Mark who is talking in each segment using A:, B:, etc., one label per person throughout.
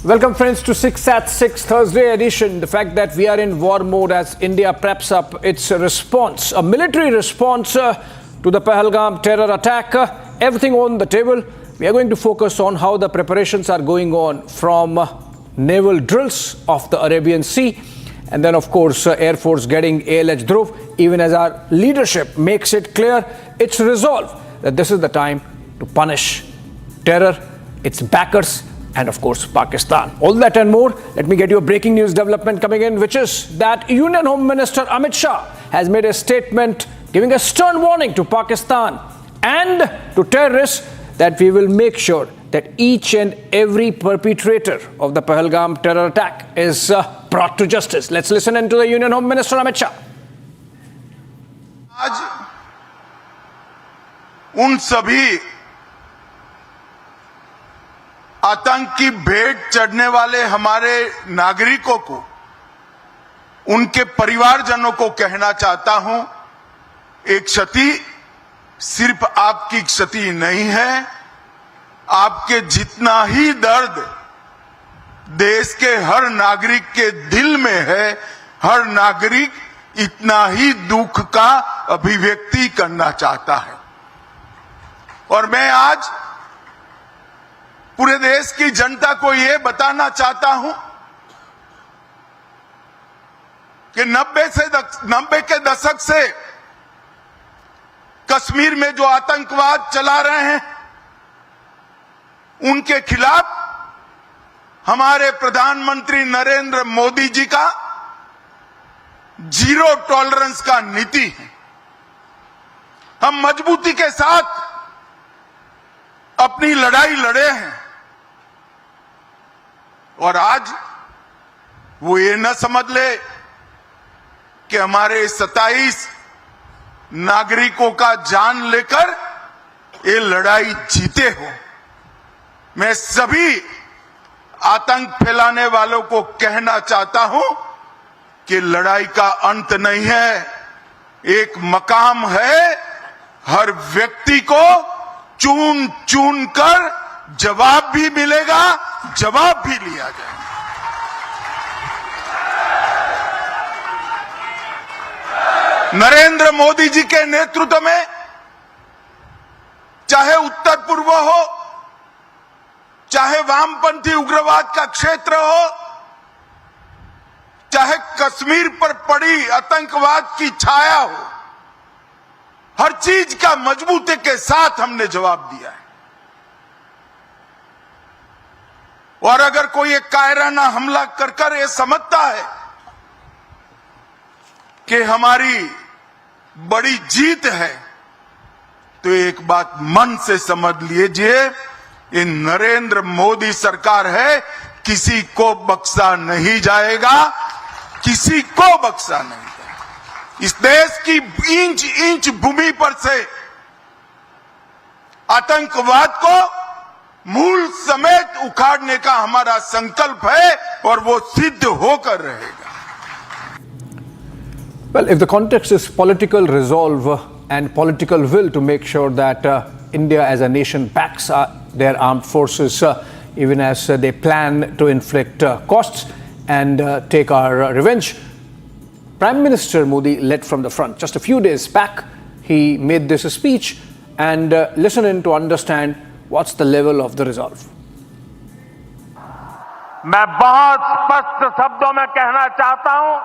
A: Welcome friends to 6 at 6 Thursday edition. The fact that we are in war mode as India preps up its response, a military response to the Pahalgam terror attack. Everything on the table. We are going to focus on how the preparations are going on from naval drills of the Arabian Sea, and then of course Air Force getting ALH Dhruv, even as our leadership makes it clear its resolve that this is the time to punish terror, its backers, and of course Pakistan. All that and more. Let me get you a breaking news development coming in, which is that Union Home Minister Amit Shah has made a statement giving a stern warning to Pakistan and to terrorists that we will make sure that each and every perpetrator of the Pahalgam terror attack is brought to justice. Let's listen in to the Union Home Minister Amit Shah.
B: आज उन सभी आतंक की भेंट चढ़ने वाले हमारे नागरिकों को, उनके परिवारजनों को कहना चाहता हूं, एक क्षति सिर्फ आपकी क्षति नहीं है, आपके जितना ही दर्द देश के हर नागरिक के दिल में है, हर नागरिक इतना ही दुख का अभिव्यक्ति करना चाहता है। और मैं आज पूरे देश की जनता को यह बताना चाहता हूं कि 90 के दशक से कश्मीर में जो आतंकवाद चला रहे हैं, उनके खिलाफ हमारे प्रधानमंत्री नरेंद्र मोदी जी का जीरो टॉलरेंस का नीति है। हम मजबूती के साथ अपनी लड़ाई लड़े हैं और आज वो ये न समझ ले कि हमारे 27 नागरिकों का जान लेकर ये लड़ाई जीते हो। मैं सभी आतंक फैलाने वालों को कहना चाहता हूं कि लड़ाई का अंत नहीं है, एक मकाम है। हर व्यक्ति को चुन चुन कर जवाब भी मिलेगा, जवाब भी लिया जाएगा। नरेंद्र मोदी जी के नेतृत्व में चाहे उत्तर पूर्व हो, चाहे वामपंथी उग्रवाद का क्षेत्र हो, चाहे कश्मीर पर पड़ी आतंकवाद की छाया हो, हर चीज का मजबूती के साथ हमने जवाब दिया है। और अगर कोई एक कायराना हमला कर कर ये समझता है कि हमारी बड़ी जीत है, तो एक बात मन से समझ लीजिए, ये नरेंद्र मोदी सरकार है, किसी को बख्शा नहीं जाएगा, किसी को बख्शा नहीं जाएगा। इस देश की इंच इंच भूमि पर से आतंकवाद को मूल समेत उखाड़ने का हमारा संकल्प है और वो सिद्ध होकर रहेगा।
A: Well, if the context is political resolve and political will to make sure that India as a nation backs their armed forces, even as they plan to inflict costs and take our revenge, Prime Minister Modi led from the front. Just a few days back, he made this speech, and listen in to understand what's the level of the resolve.
C: मैं बहुत स्पष्ट शब्दों में कहना चाहता हूं,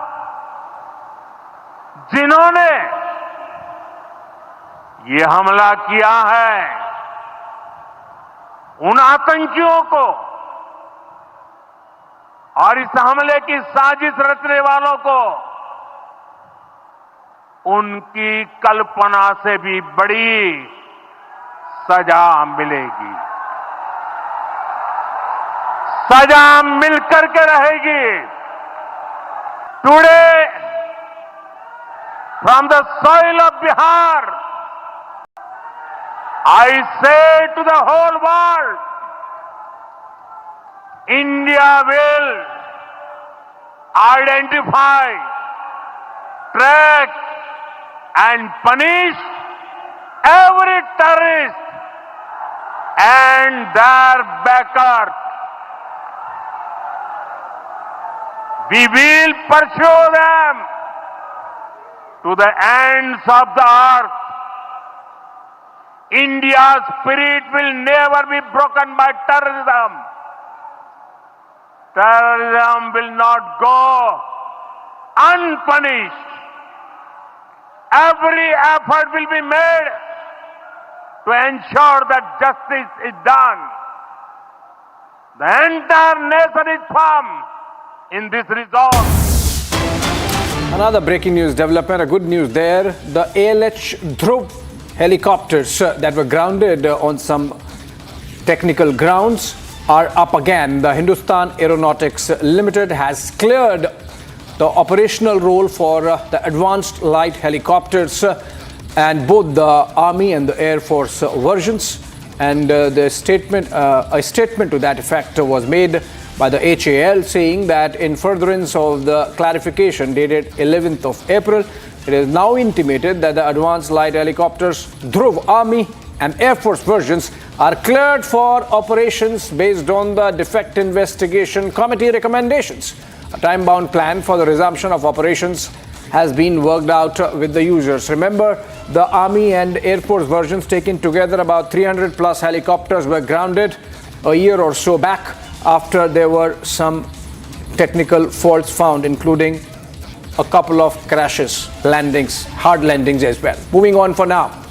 C: जिन्होंने ये हमला किया है, उन आतंकियों को और इस हमले की साजिश रचने वालों को उनकी कल्पना से भी बड़ी सजा मिलेगी। सजा मिलकर के रहेगी। Today from the soil of Bihar I say to the whole world, India will identify, track and punish every terrorist and their backers. We will pursue them to the ends of the earth. India's spirit will never be broken by terrorism. Terrorism will not go unpunished. Every effort will be made to ensure that justice is done. The entire nation is firm in this resolve.
A: Another breaking news development, a good news there. The ALH Dhruv helicopters that were grounded on some technical grounds are up again. The Hindustan Aeronautics Limited has cleared the operational role for the advanced light helicopters and both the Army and the Air Force versions. And a statement to that effect was made by the HAL, saying that in furtherance of the clarification dated 11th of April, it is now intimated that the advanced light helicopters, Dhruv Army and Air Force versions are cleared for operations based on the Defect Investigation Committee recommendations. A time-bound plan for the resumption of operations has been worked out with the users. Remember, the Army and Air Force versions taken together, about 300 plus helicopters were grounded a year or so back after there were some technical faults found, including a couple of crashes, landings, hard landings as well. Moving on for now.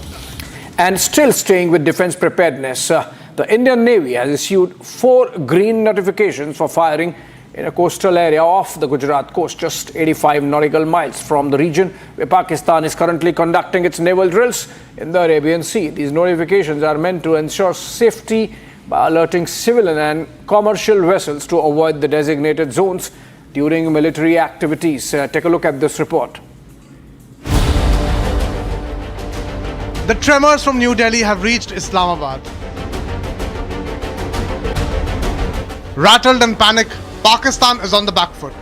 A: And still staying with defense preparedness, the Indian Navy has issued 4 green notifications for firing in a coastal area off the Gujarat coast, just 85 nautical miles from the region where Pakistan is currently conducting its naval drills in the Arabian Sea. These notifications are meant to ensure safety by alerting civilian and commercial vessels to avoid the designated zones during military activities. Take a look at this report.
D: The tremors from New Delhi have reached Islamabad. Rattled and panicked, Pakistan is on the back foot.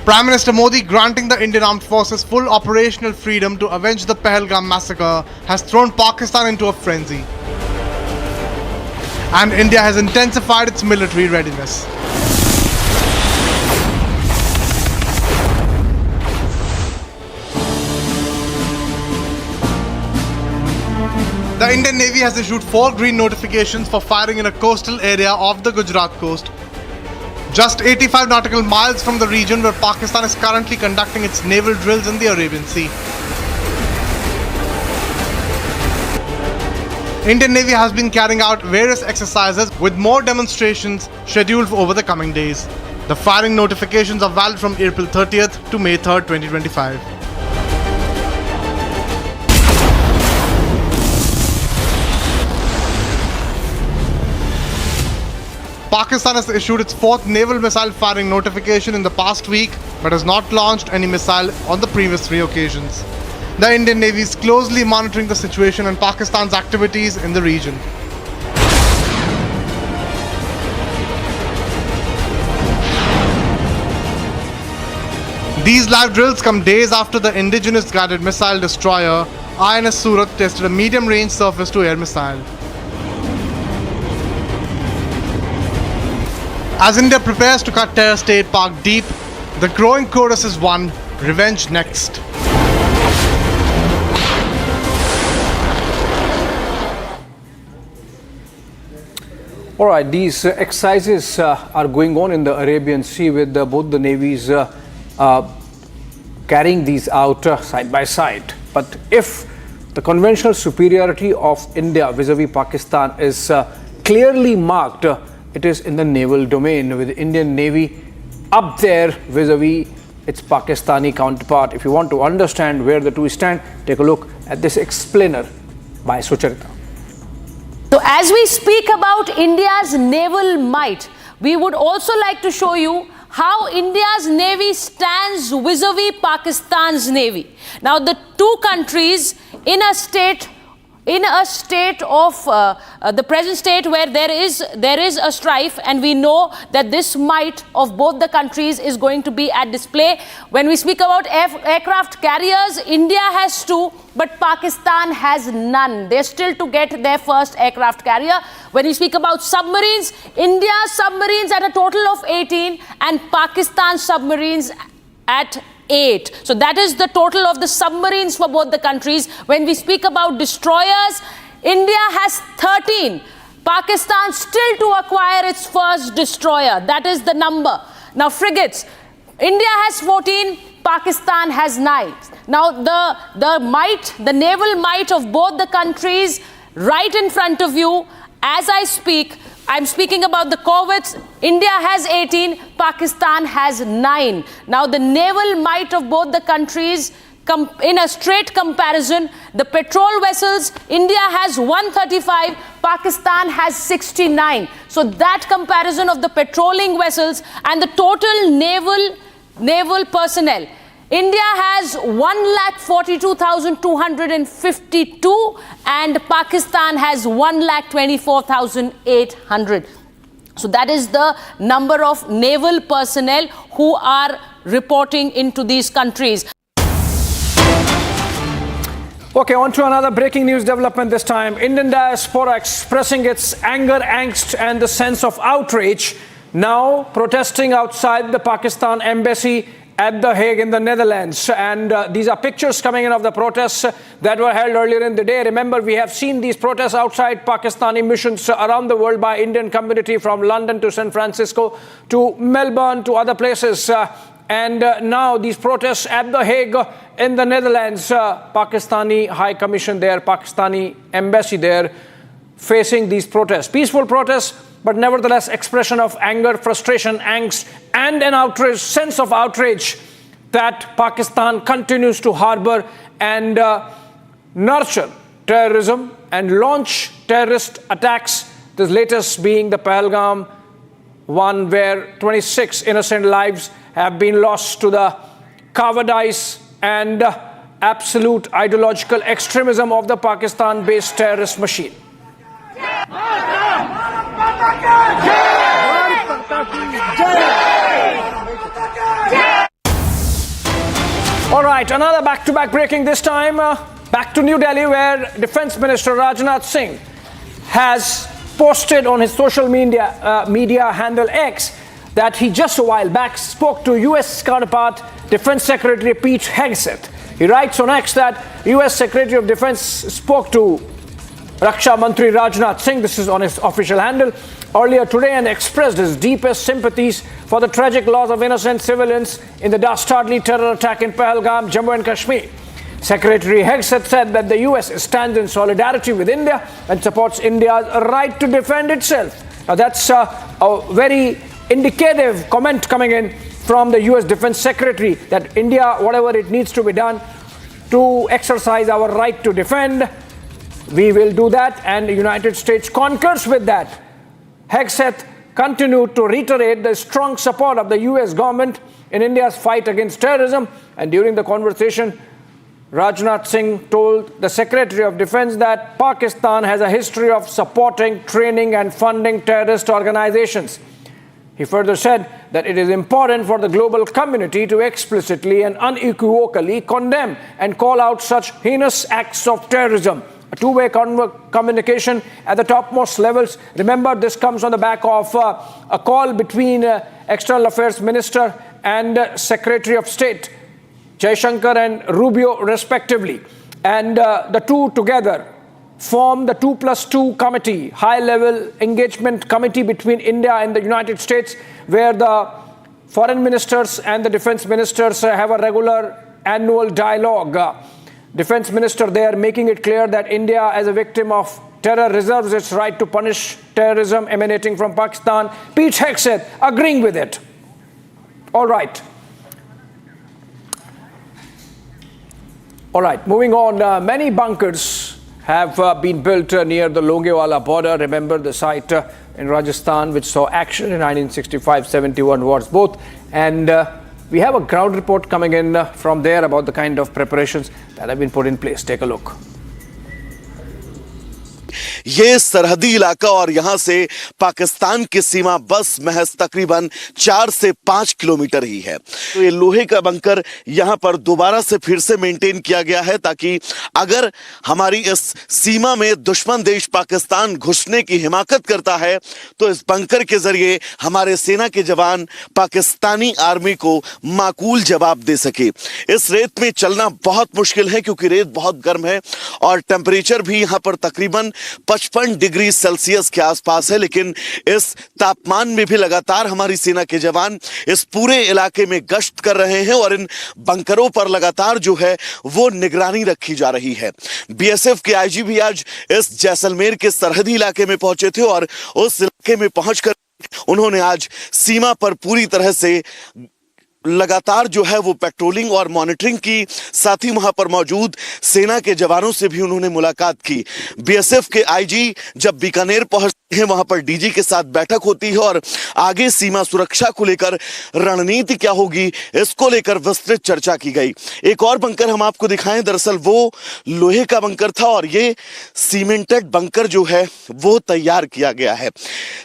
D: Prime Minister Modi granting the Indian Armed Forces full operational freedom to avenge the Pahalgam massacre has thrown Pakistan into a frenzy. And India has intensified its military readiness. The Indian Navy has issued 4 green notifications for firing in a coastal area off the Gujarat coast, just 85 nautical miles from the region where Pakistan is currently conducting its naval drills in the Arabian Sea. Indian Navy has been carrying out various exercises with more demonstrations scheduled over the coming days. The firing notifications are valid from April 30th to May 3rd, 2025. Pakistan has issued its 4th naval missile firing notification in the past week, but has not launched any missile on the previous 3 occasions. The Indian Navy is closely monitoring the situation and Pakistan's activities in the region. These live drills come days after the indigenous guided missile destroyer INS Surat tested a medium-range surface-to-air missile. As India prepares to cut Terror State Park deep, the growing chorus is one: revenge next.
A: All right, these exercises are going on in the Arabian Sea with both the navies carrying these out side by side. But if the conventional superiority of India vis-a-vis Pakistan is clearly marked, it is in the naval domain, with the Indian Navy up there vis-a-vis its Pakistani counterpart. If you want to understand where the two stand, take a look at this explainer by Sucharita.
E: So as we speak about India's naval might, we would also like to show you how India's navy stands vis-a-vis Pakistan's navy. Now the two countries in a state in a state of the present state where there is a strife, and we know that this might of both the countries is going to be at display. When we speak about aircraft carriers, India has 2, but Pakistan has none. They're still to get their first aircraft carrier. When we speak about submarines, India's submarines at a total of 18 and Pakistan's submarines at 8. So that is the total of the submarines for both the countries. When we speak about destroyers, India has 13. Pakistan still to acquire its first destroyer. That is the number. Now frigates, India has 14, Pakistan has 9. Now the naval might of both the countries right in front of you as I speak. I'm speaking about the corvettes. India has 18, Pakistan has 9. Now the naval might of both the countries, in a straight comparison, the patrol vessels, India has 135, Pakistan has 69. So that comparison of the patrolling vessels and the total naval personnel, India has 1,42,252 and Pakistan has 1,24,800. So that is the number of naval personnel who are reporting into these countries.
A: Okay, on to another breaking news development this time. Indian diaspora expressing its anger, angst and the sense of outrage, now protesting outside the Pakistan embassy at The Hague in the Netherlands. And these are pictures coming in of the protests that were held earlier in the day. Remember, we have seen these protests outside Pakistani missions around the world by Indian community, from London to San Francisco to Melbourne to other places. And now these protests at The Hague in the Netherlands, Pakistani High Commission there, Pakistani embassy there, facing these protests. Peaceful protests, but nevertheless expression of anger, frustration, angst, and an outrage, sense of outrage that Pakistan continues to harbor and nurture terrorism and launch terrorist attacks. The latest being the Pahalgam one, where 26 innocent lives have been lost to the cowardice and absolute ideological extremism of the Pakistan-based terrorist machine. All right, another back-to-back breaking this time. Back to New Delhi, where Defense Minister Rajnath Singh has posted on his social media handle X that he just a while back spoke to US counterpart Defense Secretary Pete Hegseth. He writes on X that US Secretary of Defense spoke to Raksha Mantri Rajnath Singh, this is on his official handle, earlier today, and expressed his deepest sympathies for the tragic loss of innocent civilians in the dastardly terror attack in Pahalgam, Jammu and Kashmir. Secretary Hegseth said that the US stands in solidarity with India and supports India's right to defend itself. Now that's a very indicative comment coming in from the US Defense Secretary, that India, whatever it needs to be done to exercise our right to defend, we will do that, and the United States concurs with that. Hegseth continued to reiterate the strong support of the US government in India's fight against terrorism, and during the conversation, Rajnath Singh told the Secretary of Defense that Pakistan has a history of supporting, training and funding terrorist organizations. He further said that it is important for the global community to explicitly and unequivocally condemn and call out such heinous acts of terrorism. A two-way communication at the topmost levels. Remember, this comes on the back of a call between External Affairs Minister and Secretary of State Jaishankar and Rubio respectively. And the two together form the 2+2 committee, high-level engagement committee between India and the United States, where the foreign ministers and the defense ministers have a regular annual dialogue. Defense minister there making it clear that India, as a victim of terror, reserves its right to punish terrorism emanating from Pakistan. Pete Hegseth agreeing with it. All right. All right, moving on. Many bunkers have been built near the Longewala border. Remember the site in Rajasthan, which saw action in 1965-71 wars both. And we have a ground report coming in from there about the kind of preparations that have been put in place. Take a look.
F: ये सरहदी इलाका और यहां से पाकिस्तान की सीमा बस महज तकरीबन 4 से 5 किलोमीटर ही है। तो ये लोहे का बंकर यहां पर दोबारा से फिर से मेंटेन किया गया है ताकि अगर हमारी इस सीमा में दुश्मन देश पाकिस्तान घुसने की हिमाकत करता है तो इस बंकर के जरिए हमारे सेना के जवान पाकिस्तानी आर्मी को माकूल जवाब दे सके। इस रेत में चलना बहुत मुश्किल है क्योंकि रेत बहुत गर्म है और टेम्परेचर भी यहां पर तकरीबन 55 डिग्री सेल्सियस के आसपास है, लेकिन इस तापमान में भी लगातार हमारी सेना के जवान इस पूरे इलाके में गश्त कर रहे हैं और इन बंकरों पर लगातार जो है वो निगरानी रखी जा रही है। बीएसएफ के आईजी भी आज इस जैसलमेर के सरहदी इलाके में पहुंचे थे और उस इलाके में पहुंचकर उन्होंने आज सीमा पर पूरी तरह से लगातार जो है वो पेट्रोलिंग और मॉनिटरिंग की, साथ ही वहां पर मौजूद सेना के जवानों से भी उन्होंने मुलाकात की। बीएसएफ के आईजी जब बीकानेर पहुंचते हैं वहां पर डीजी के साथ बैठक होती है और आगे सीमा सुरक्षा को लेकर रणनीति क्या होगी इसको लेकर विस्तृत चर्चा की गई। एक और बंकर हम आपको दिखाएं, दरअसल वो लोहे का बंकर था और ये सीमेंटेड बंकर जो है वो तैयार किया गया है।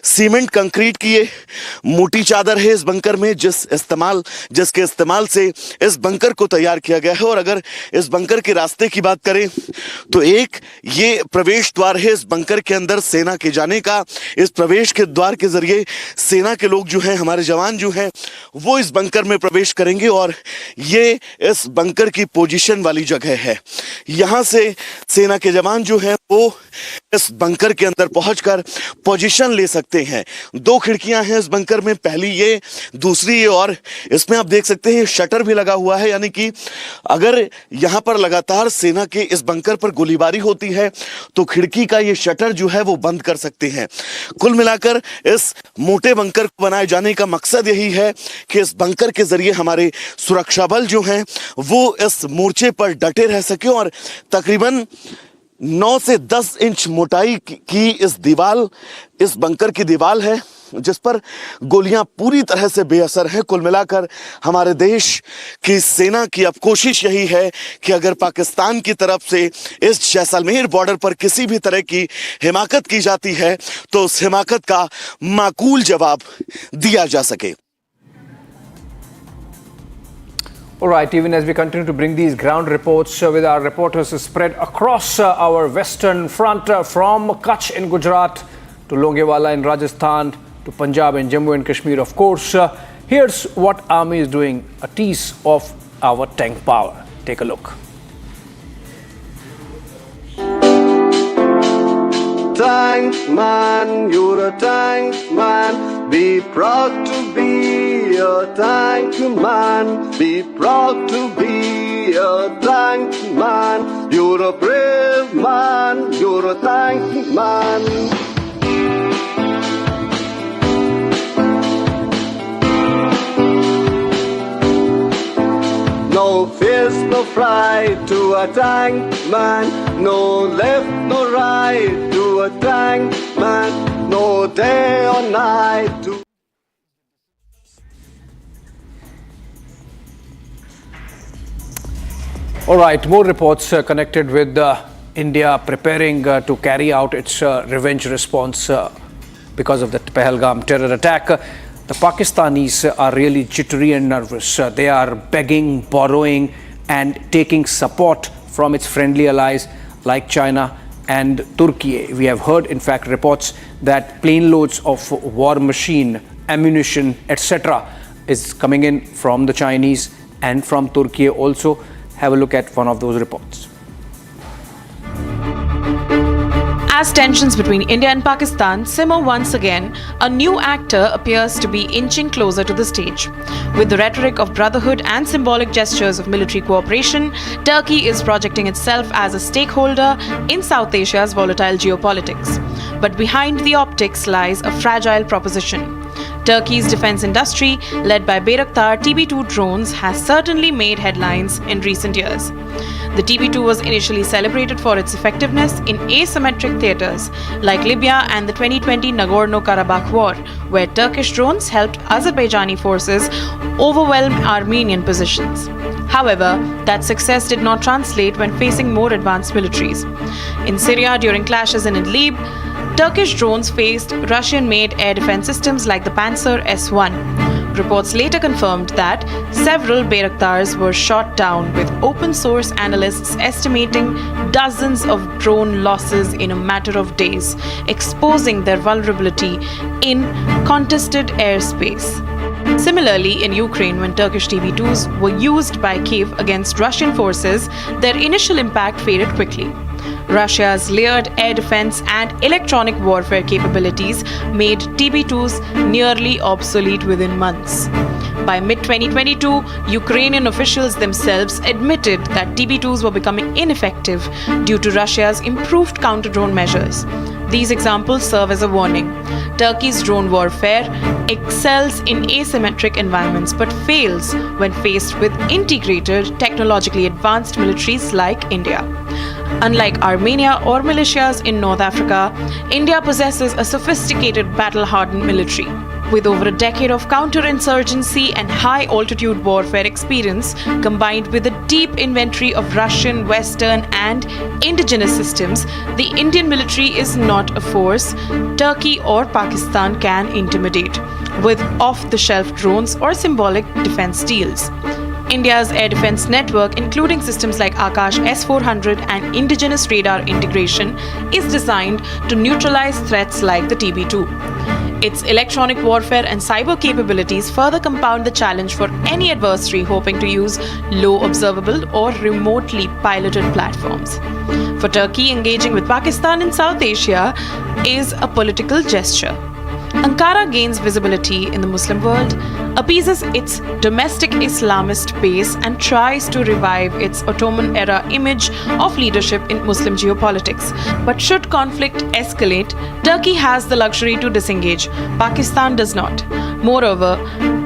F: सीमेंट कंक्रीट की ये मोटी चादर है इस बंकर में जिसके इस्तेमाल से इस बंकर को तैयार किया गया है। और अगर इस बंकर के रास्ते की बात करें तो एक ये प्रवेश द्वार है इस बंकर के अंदर सेना के जाने का। इस प्रवेश के द्वार के जरिए सेना के लोग जो हैं, हमारे जवान जो हैं, वो इस बंकर में प्रवेश करेंगे और ये इस बंकर की पोजीशन वाली जगह है। यहां से सेना के जवान जो हैं वो इस बंकर के अंदर पहुंचकर पोजीशन ले सकते हैं। 2 खिड़कियां हैं इस बंकर में, पहली ये, दूसरी ये, और इसमें आप देख सकते हैं शटर भी लगा हुआ है, यानी कि अगर यहां पर लगातार सेना के इस बंकर पर गोलीबारी होती है तो खिड़की का ये शटर जो है वो बंद कर सकते हैं। कुल मिलाकर इस मोटे बंकर को बनाए जाने का मकसद यही है कि इस बंकर के जरिए हमारे सुरक्षा बल जो हैं वो इस मोर्चे पर डटे रह सके और तकरीबन 9 से 10 इंच मोटाई की इस बंकर की दीवार है जिस पर गोलियां पूरी तरह से बेअसर हैं। कुल मिलाकर हमारे देश की सेना की अब कोशिश यही है कि अगर पाकिस्तान की तरफ से इस जैसलमेर बॉर्डर पर किसी भी तरह की हिमाकत की जाती है तो उस हिमाकत का माकूल जवाब दिया जा सके।
A: All right, even as we continue to bring these ground reports with our reporters spread across our western front from Kutch in Gujarat to Longewala in Rajasthan to Punjab and Jammu and Kashmir, of course. Here's what Army is doing, a tease of our tank power. Take a look.
G: Tank man, you're a tank man. Be proud to be a tank man. Be proud to be a tank man. You're a brave man. You're a tank man. No fears, no fright to a tank man. No left, no right to a tank man. No day or night to.
A: All right, more reports connected with India preparing to carry out its revenge response because of the Pahalgam terror attack. The Pakistanis are really jittery and nervous. They are begging, borrowing and taking support from its friendly allies like China and Turkey. We have heard, in fact, reports that plane loads of war machine, ammunition, etc. is coming in from the Chinese and from Turkey also. Have a look at one of those reports.
H: As tensions between India and Pakistan simmer once again, a new actor appears to be inching closer to the stage. With the rhetoric of brotherhood and symbolic gestures of military cooperation, Turkey is projecting itself as a stakeholder in South Asia's volatile geopolitics. But behind the optics lies a fragile proposition. Turkey's defense industry, led by Bayraktar TB2 drones, has certainly made headlines in recent years. The TB2 was initially celebrated for its effectiveness in asymmetric theatres like Libya and the 2020 Nagorno-Karabakh war, where Turkish drones helped Azerbaijani forces overwhelm Armenian positions. However, that success did not translate when facing more advanced militaries. In Syria, during clashes in Idlib, Turkish drones faced Russian-made air defense systems like the Panzer S-1. Reports later confirmed that several Bayraktars were shot down, with open-source analysts estimating dozens of drone losses in a matter of days, exposing their vulnerability in contested airspace. Similarly, in Ukraine, when Turkish TB2s were used by Kiev against Russian forces, their initial impact faded quickly. Russia's layered air defense and electronic warfare capabilities made TB2s nearly obsolete within months. By mid-2022, Ukrainian officials themselves admitted that TB2s were becoming ineffective due to Russia's improved counter-drone measures. These examples serve as a warning. Turkey's drone warfare excels in asymmetric environments but fails when faced with integrated, technologically advanced militaries like India. Unlike Armenia or militias in North Africa, India possesses a sophisticated battle-hardened military. With over a decade of counterinsurgency and high-altitude warfare experience, combined with a deep inventory of Russian, Western and indigenous systems, the Indian military is not a force Turkey or Pakistan can intimidate, with off-the-shelf drones or symbolic defense deals. India's air defense network, including systems like Akash S-400 and indigenous radar integration, is designed to neutralize threats like the TB2. Its electronic warfare and cyber capabilities further compound the challenge for any adversary hoping to use low observable or remotely piloted platforms. For Turkey, engaging with Pakistan in South Asia is a political gesture. Ankara gains visibility in the Muslim world, appeases its domestic Islamist base, and tries to revive its Ottoman-era image of leadership in Muslim geopolitics. But should conflict escalate, Turkey has the luxury to disengage. Pakistan does not. Moreover,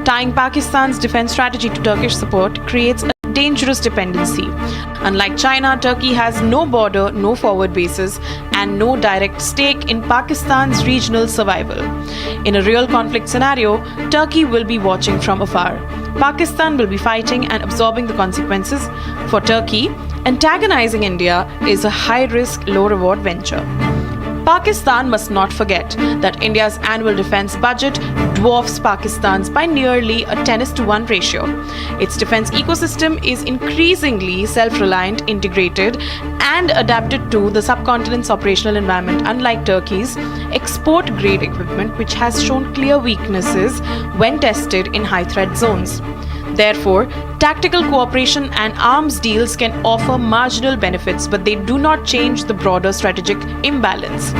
H: tying Pakistan's defense strategy to Turkish support creates a dangerous dependency. Unlike China, Turkey has no border, no forward bases, and no direct stake in Pakistan's regional survival. In a real conflict scenario, Turkey will be watching from afar. Pakistan will be fighting and absorbing the consequences. For Turkey, antagonizing India is a high-risk, low-reward venture. Pakistan must not forget that India's annual defense budget dwarfs Pakistan's by nearly a 10:1 ratio. Its defense ecosystem is increasingly self-reliant, integrated, and adapted to the subcontinent's operational environment, unlike Turkey's export-grade equipment, which has shown clear weaknesses when tested in high-threat zones. Therefore, tactical cooperation and arms deals can offer marginal benefits, but they do not change the broader strategic imbalance.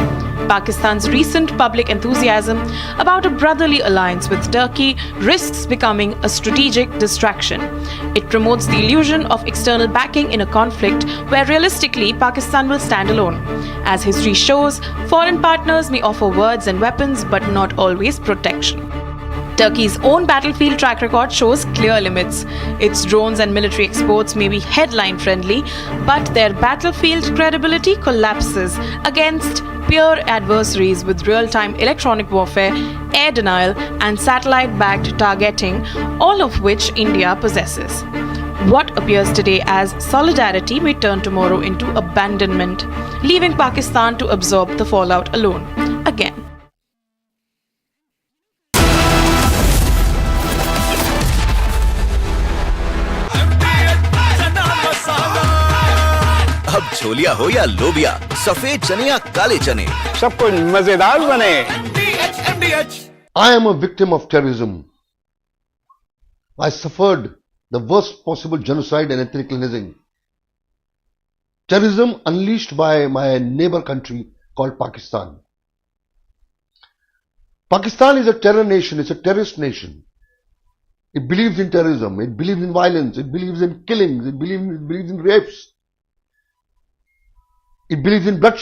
H: Pakistan's recent public enthusiasm about a brotherly alliance with Turkey risks becoming a strategic distraction. It promotes the illusion of external backing in a conflict where realistically Pakistan will stand alone. As history shows, foreign partners may offer words and weapons, but not always protection. Turkey's own battlefield track record shows clear limits. Its drones and military exports may be headline-friendly, but their battlefield credibility collapses against peer adversaries with real-time electronic warfare, air denial, and satellite-backed targeting, all of which India possesses. What appears today as solidarity may turn tomorrow into abandonment, leaving Pakistan to absorb the fallout alone, again.
I: अब छोलिया हो या लोबिया, सफेद चने या काले चने,
J: सब कुछ मजेदार बने।
K: I am a victim of terrorism. I suffered the worst possible genocide and ethnic cleansing. Terrorism unleashed by my neighbor country called Pakistan. Pakistan is a terror nation, it's a terrorist nation. It believes in terrorism, it believes in violence, it believes in killings, it believes in rapes. It believes in bloodshed.